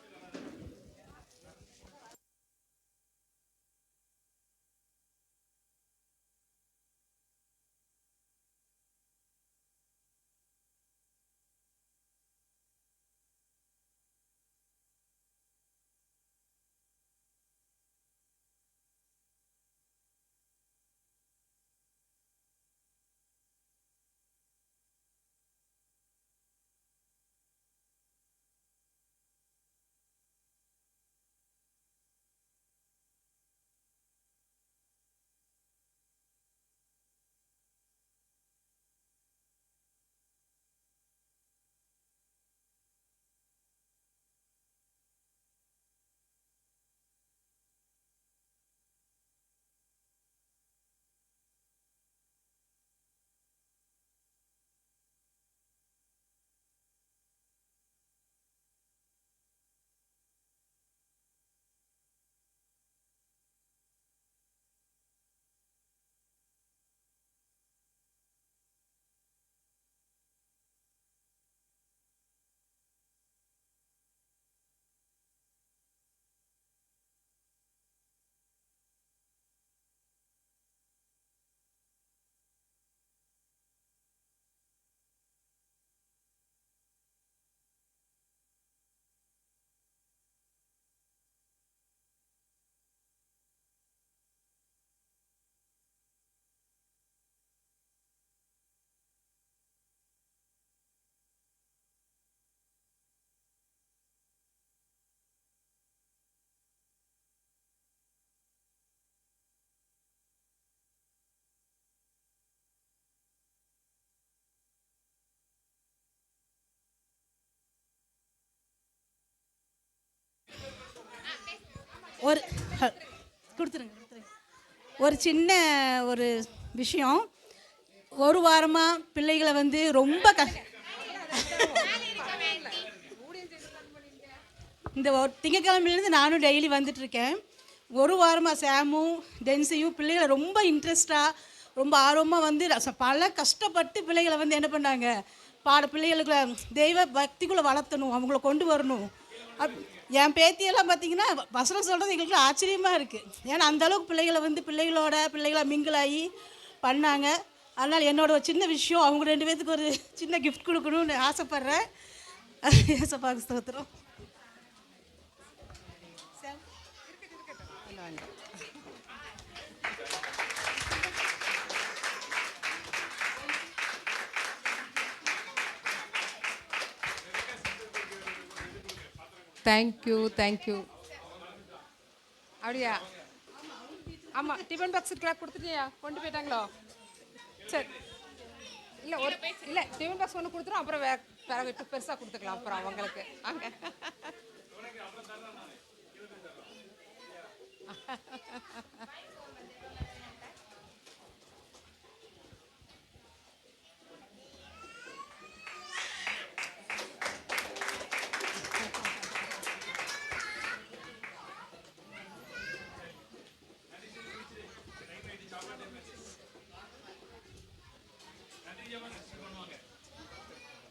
ஒரு சின்ன ஒரு விஷயம். ஒரு வாரமாக பிள்ளைகளை வந்து ரொம்ப இந்த திங்கக்கிழமையிலேருந்து நானும் டெய்லி வந்துட்டுருக்கேன். ஒரு வாரமாக சாமும் டென்சியும் பிள்ளைகளை ரொம்ப இன்ட்ரெஸ்டாக ரொம்ப ஆர்வமாக வந்து பல கஷ்டப்பட்டு பிள்ளைகளை வந்து என்ன பண்ணாங்க பிள்ளைகளுக்கு தெய்வ பக்திக்குள்ளே வளர்த்தணும், அவங்கள கொண்டு வரணும். என் பேத்தியெல்லாம் பார்த்தீங்கன்னா வசனம் சொல்கிறது எங்களுக்கு ஆச்சரியமாக இருக்குது. ஏன்னா அந்தளவுக்கு பிள்ளைகளை மிங்கிளாகி பண்ணாங்க. அதனால் என்னோட ஒரு சின்ன விஷயம், அவங்க 2 பேத்துக்கு ஒரு சின்ன கிஃப்ட் கொடுக்கணும்னு ஆசைப்பட்றேன். ஏசப்பாக்கு ஸ்தோத்திரம். தேங்க்யூ. அப்படியா? ஆமாம், டிஃபன் பாக்ஸ் கிளாக் கொடுத்துட்டியா? கொண்டு போயிட்டாங்களோ? சரி, இல்லை டிஃபன் பாக்ஸ் ஒன்று கொடுத்துரும், அப்புறம் பிறகு பெருசாக கொடுத்துக்கலாம் அப்புறம் அவங்களுக்கு. அங்கே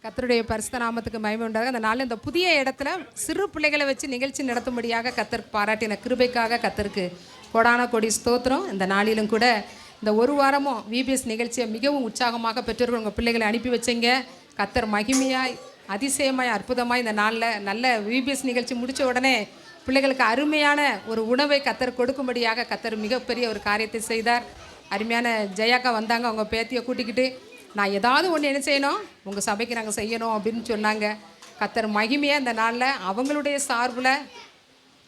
கர்த்தருடைய பரிசுத்த நாமத்துக்கு மகிமை உண்டாக. அந்த நாளில் இந்த புதிய இடத்துல சிறு பிள்ளைகளை வச்சு நிகழ்ச்சி நடத்தும்படியாக கர்த்தர் பாராட்டின கிருபைக்காக கர்த்தருக்கு கொடான கொடி ஸ்தோத்திரம். இந்த நாளிலும் கூட இந்த ஒரு வாரமும் விபிஎஸ் நிகழ்ச்சியை மிகவும் உற்சாகமாக பெற்றோர்கள் உங்கள் பிள்ளைகளை அனுப்பி வச்சிங்க. கர்த்தர் மகிமையாய் அதிசயமாய் அற்புதமாய் இந்த நாளில் நல்ல விபிஎஸ் நிகழ்ச்சி முடித்த உடனே பிள்ளைகளுக்கு அருமையான ஒரு உணவை கர்த்தர் கொடுக்கும்படியாக கர்த்தர் மிகப்பெரிய ஒரு காரியத்தை செய்தார். அருமையான ஜெயாக்கா வந்தாங்க, அவங்க பேத்தியை கூட்டிக்கிட்டு. நான் ஏதாவது ஒன்று என்ன செய்யணும், உங்கள் சபைக்கு நாங்கள் செய்யணும் அப்படின்னு சொன்னாங்க. கர்த்தர் மகிமையாக இந்த நாளில் அவங்களுடைய சார்பில்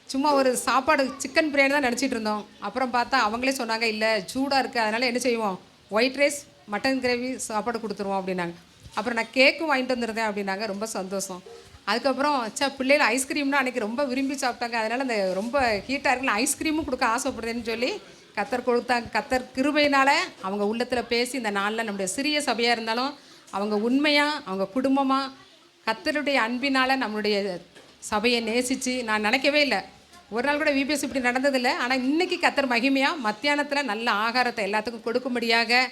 சும்மா ஒரு சாப்பாடு சிக்கன் பிரியாணி தான் நினச்சிட்டு இருந்தோம். அப்புறம் பார்த்தா அவங்களே சொன்னாங்க, இல்லை சூடாக இருக்குது, அதனால் என்ன செய்வோம், ஒயிட் ரைஸ் மட்டன் கிரேவி சாப்பாடு கொடுத்துருவோம் அப்படின்னாங்க. அப்புறம் நான் கேக்கும் வாங்கிட்டு வந்துருந்தேன் அப்படின்னாங்க. ரொம்ப சந்தோஷம். அதுக்கப்புறம் பிள்ளைகள் ஐஸ்கிரீம்னா அன்றைக்கி ரொம்ப விரும்பி சாப்பிட்டாங்க. அதனால் அந்த ரொம்ப ஹீட்டாக இருக்குல்ல, ஐஸ்கிரீமும் கொடுக்க ஆசைப்படுறேன்னு சொல்லி கர்த்தர் கொடுத்தாங்க. கர்த்தர் கிருபையினால் அவங்க உள்ளத்தில் பேசி இந்த நாளில் நம்முடைய சிறிய சபையாக இருந்தாலும் அவங்க உண்மையாக அவங்க குடும்பமாக கர்த்தருடைய அன்பினால் நம்மளுடைய சபையை நேசித்து, நான் நினைக்கவே இல்லை ஒரு நாள் கூட விபிஎஸ் இப்படி நடந்ததில்லை. ஆனால் இன்றைக்கி கர்த்தர் மகிமையாக மத்தியானத்தில் நல்ல ஆகாரத்தை எல்லாத்துக்கும் கொடுக்கும்படியாக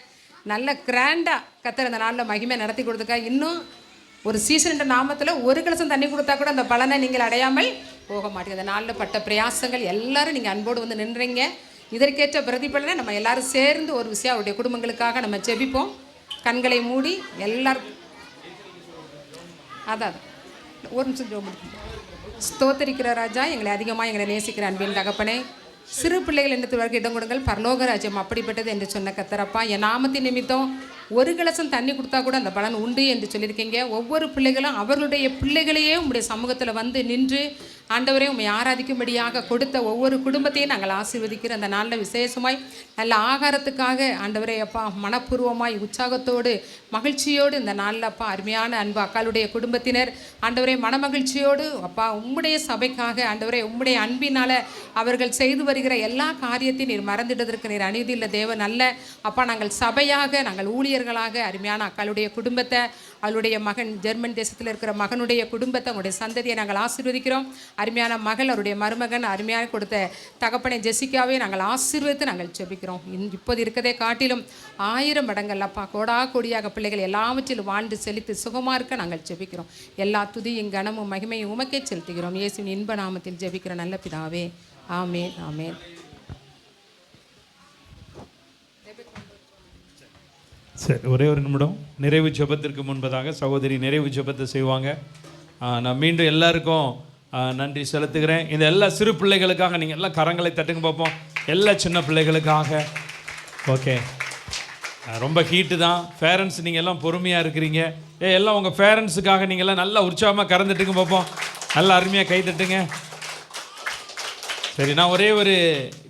நல்ல கிராண்டாக கர்த்தர் அந்த நாளில் மகிமையாக நடத்தி கொடுத்துருக்கா. இன்னும் ஒரு சீசன் நாமத்தில் ஒரு கலசம் தண்ணி கொடுத்தா கூட அந்த பலனை நீங்கள் அடையாமல் போக மாட்டீங்க. அந்த நாளில் பட்ட பிரயாசங்கள் எல்லாரும் நீங்கள் அன்போடு வந்து நின்றீங்க. இதற்கேற்ற பிரதிபலனை நம்ம எல்லாரும் சேர்ந்து ஒரு விஷயம் அவருடைய குடும்பங்களுக்காக நம்ம ஜெபிப்போம். கண்களை மூடி எல்லாரும் அதான் ஒரு நிமிஷம் ஜெபம். ஸ்தோத்தரிக்கிற ராஜா, எங்களை அதிகமாக எங்களை நேசிக்கிற அன்பின் தகப்பனே, சிறு பிள்ளைகள் எண்ணத்துவதற்கு இடம் கொடுங்கள், பரலோக ராஜ்யம் அப்படிப்பட்டது என்று சொன்ன கர்த்தரப்பா, என் நாமத்தின் நிமித்தம் ஒரு கலசம் தண்ணி கொடுத்தா கூட அந்த பலன் உண்டு என்று சொல்லியிருக்கீங்க. ஒவ்வொரு பிள்ளைகளும் அவர்களுடைய பிள்ளைகளையே உங்களுடைய சமூகத்தில் வந்து நின்று ஆண்டவரே உண்மை ஆராதிக்கும்படியாக கொடுத்த ஒவ்வொரு குடும்பத்தையும் நாங்கள் ஆசீர்வதிக்கிற அந்த நாளில் விசேஷமாய் நல்ல ஆகாரத்துக்காக ஆண்டவரே அப்பா மனப்பூர்வமாய் உற்சாகத்தோடு மகிழ்ச்சியோடு இந்த நாளில் அப்பா அருமையான அன்பு அக்காளுடைய குடும்பத்தினர் ஆண்டவரே மனமகிழ்ச்சியோடு அப்பா உம்முடைய சபைக்காக ஆண்டவரே உம்முடைய அன்பினால் அவர்கள் செய்து வருகிற எல்லா காரியத்தையும் நீர் மறந்துடுவதற்கு நீர் அநீதியுள்ள தேவன் அல்ல அப்பா. நாங்கள் சபையாக நாங்கள் ஊழியர்களாக அருமையான அக்காளுடைய குடும்பத்தை, அவளுடைய மகன் ஜெர்மன் தேசத்தில் இருக்கிற மகனுடைய குடும்பத்தை, அவங்களுடைய சந்ததியை நாங்கள் ஆசீர்வதிக்கிறோம். அருமையான மகள், அவருடைய மருமகன், அருமையான கொடுத்த தகப்பனை ஜெசிகாவே நாங்கள் ஆசீர்வதித்து நாங்கள் ஜெபிக்கிறோம். இப்போது இருக்கதே காட்டிலும் 1000 மடங்கள் அப்பா கோடா கோடியாக பிள்ளைகள் எல்லாவற்றிலும் வாழ்ந்து செழித்து சுகமாக இருக்க நாங்கள் ஜெபிக்கிறோம். எல்லா துதியும் கனமும் மகிமையும் உமக்கே செலுத்துகிறோம். இயேசுவின் இன்ப நாமத்தில் ஜெபிக்கிற நல்ல பிதாவே, ஆமேன் ஆமேன். சரி, ஒரே ஒரு நிமிடம். நிறைவு ஜெபத்திற்கு முன்பதாக சகோதரி நிறைவு ஜெபத்தை செய்வாங்க. நான் மீண்டும் எல்லாருக்கும் நன்றி செலுத்துகிறேன். இந்த எல்லா சிறு பிள்ளைகளுக்காக நீங்கள் எல்லாம் கரங்களை தட்டுங்க பார்ப்போம். எல்லா சின்ன பிள்ளைகளுக்காக. ஓகே, ரொம்ப ஹீட்டு தான். பேரண்ட்ஸ் நீங்கள் எல்லாம் பொறுமையாக இருக்கிறீங்க. எல்லாம் உங்கள் பேரண்ட்ஸுக்காக நீங்கள் எல்லாம் நல்லா உற்சாகமாக கறந்துட்டுங்க பார்ப்போம். நல்லா அருமையாக கை தட்டுங்க. சரி, நான் ஒரே ஒரு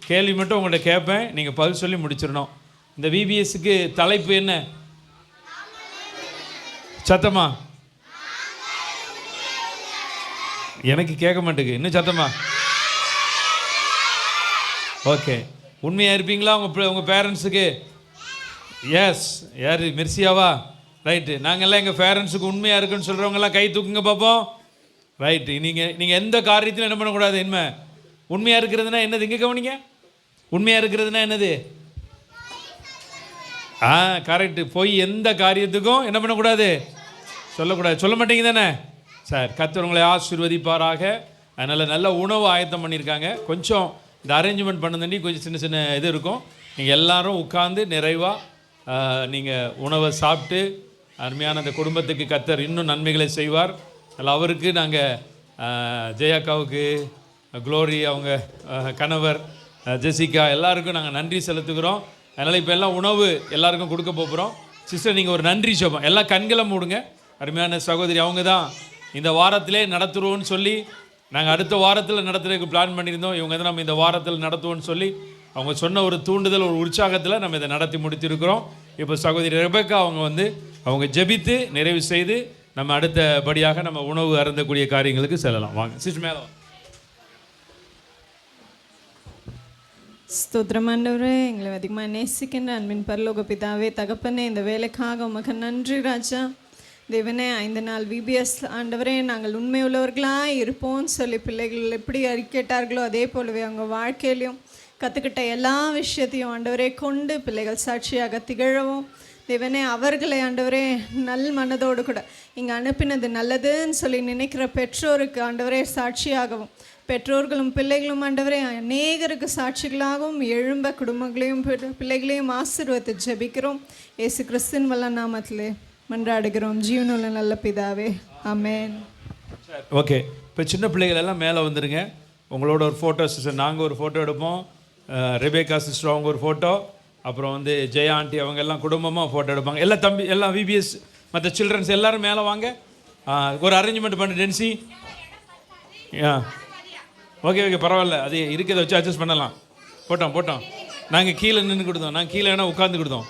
கேள்வி மட்டும் உங்கள்கிட்ட கேட்பேன், நீங்கள் பதில் சொல்லி முடிச்சிடணும். இந்த விபிஎஸ்க்கு தலைப்பு என்ன? சத்தமா? எனக்கு கேட்க மாட்டேங்குது, இன்னும் சத்தமா? ஓகே, உண்மையாக இருப்பீங்களா உங்கள் பேரண்ட்ஸுக்கு? எஸ். யார்? மெர்சியாவா? ரைட்டு. நாங்கள்லாம் எங்கள் பேரண்ட்ஸுக்கு உண்மையாக இருக்குன்னு சொல்கிறவங்கெல்லாம் கை தூக்குங்க பார்ப்போம். ரைட்டு. நீங்கள் எந்த காரியத்திலும் என்ன பண்ணக்கூடாது? என்ன உண்மையாக இருக்கிறதுனா என்னது? இங்கே கவனிங்க. உண்மையாக இருக்கிறதுனா என்னது? கரெக்டு. போய் எந்த காரியத்துக்கும் என்ன பண்ணக்கூடாது? சொல்லக்கூடாது, சொல்ல மாட்டீங்க தானே? சார் கர்த்தர் உங்களை ஆசீர்வதிப்பாராக. அதனால் நல்ல உணவு ஆயத்தம் பண்ணியிருக்காங்க. கொஞ்சம் இந்த அரேஞ்ச்மெண்ட் பண்ணதாண்டி கொஞ்சம் சின்ன சின்ன இது இருக்கும். நீங்கள் எல்லாரும் உட்காந்து நிறைவாக நீங்கள் உணவை சாப்பிட்டு அருமையான அந்த குடும்பத்துக்கு கர்த்தர் இன்னும் நன்மைகளை செய்வார். அதில் அவருக்கு நாங்கள் ஜெயாக்காவுக்கு, குளோரி அவங்க கணவர், ஜெசிகா எல்லாருக்கும் நாங்கள் நன்றி செலுத்துகிறோம். அதனால் இப்போ எல்லாம் உணவு எல்லாருக்கும் கொடுக்க போகிறோம். சிஸ்டர் நீங்கள் ஒரு நன்றி ஜெபம் எல்லாம் கண்களை மூடுங்க. அருமையான சகோதரி அவங்க தான் இந்த வாரத்திலே நடத்துகிறோன்னு சொல்லி நாங்கள் அடுத்த வாரத்தில் நடத்துறதுக்கு பிளான் பண்ணியிருந்தோம். இவங்க தான் நம்ம இந்த வாரத்தில் நடத்துவோன்னு சொல்லி அவங்க சொன்ன ஒரு தூண்டுதல், ஒரு உற்சாகத்தில் நம்ம இதை நடத்தி முடித்திருக்கிறோம். இப்போ சகோதரி ரெபேக்கா அவங்க ஜெபித்து நிறைவு செய்து நம்ம அடுத்தபடியாக நம்ம உணவு அருந்தக்கூடிய காரியங்களுக்கு செல்லலாம். வாங்க சிஸ்டர் மேலே. ஸ்தோத்திரம் ஆண்டவரே, எங்களை அதிகமாக நேசிக்கின்ற அன்பின் பரலோக பிதாவே, தகப்பனே, இந்த வேலைக்காக உமக்கு நன்றி ராஜா. தேவனே, 5 நாள் விபிஎஸ் ஆண்டவரே, நாங்கள் உண்மை உள்ளவர்களாக இருப்போம்னு சொல்லி பிள்ளைகள் எப்படி அறிக்கைட்டார்களோ அதே போலவே அவங்க வாழ்க்கையிலையும் கற்றுக்கிட்ட எல்லா விஷயத்தையும் ஆண்டவரே கொண்டு பிள்ளைகள் சாட்சியாக திகழவும் தேவனே, அவர்களை ஆண்டவரே நல் மனதோடு கூட இங்கே அனுப்பினது நல்லதுன்னு சொல்லி நினைக்கிற பெற்றோருக்கு ஆண்டவரே சாட்சியாகவும், பெற்றோர்களும் பிள்ளைகளும் ஆண்டவரே அநேகருக்கு சாட்சிகளாகவும் எழும்ப குடும்பங்களையும் பிள்ளைகளையும் ஆசீர்வதித்து ஜெபிக்கிறோம். இயேசு கிறிஸ்துவின் வல்ல நாமத்திலே மன்றாடுகிறோம் ஜீவனுள்ள நல்ல பிதாவே, ஆமென். ஓகே, இப்போ சின்ன பிள்ளைகள் எல்லாம் மேலே வந்துடுங்க. உங்களோட ஒரு ஃபோட்டோ சிஸ்டர், நாங்கள் ஒரு ஃபோட்டோ எடுப்போம். ரெபேக்கா சிஸ்டர் அவங்க ஒரு ஃபோட்டோ, அப்புறம் வந்து ஜெயா ஆண்டி அவங்க எல்லாம் குடும்பமாக ஃபோட்டோ எடுப்பாங்க. எல்லா தம்பி எல்லாம் விபிஎஸ் மற்ற சில்ட்ரன்ஸ் எல்லோரும் மேலே வாங்க. ஒரு அரேஞ்ச்மெண்ட் பண்ணு டென்சி. ஓகே பரவாயில்ல, அது இருக்கிறத வச்சு அட்ஜஸ்ட் பண்ணலாம். போட்டோம் நாங்கள் கீழே நின்று கொடுத்தோம், நாங்கள் கீழே வேணால் உட்காந்து கொடுத்தோம்.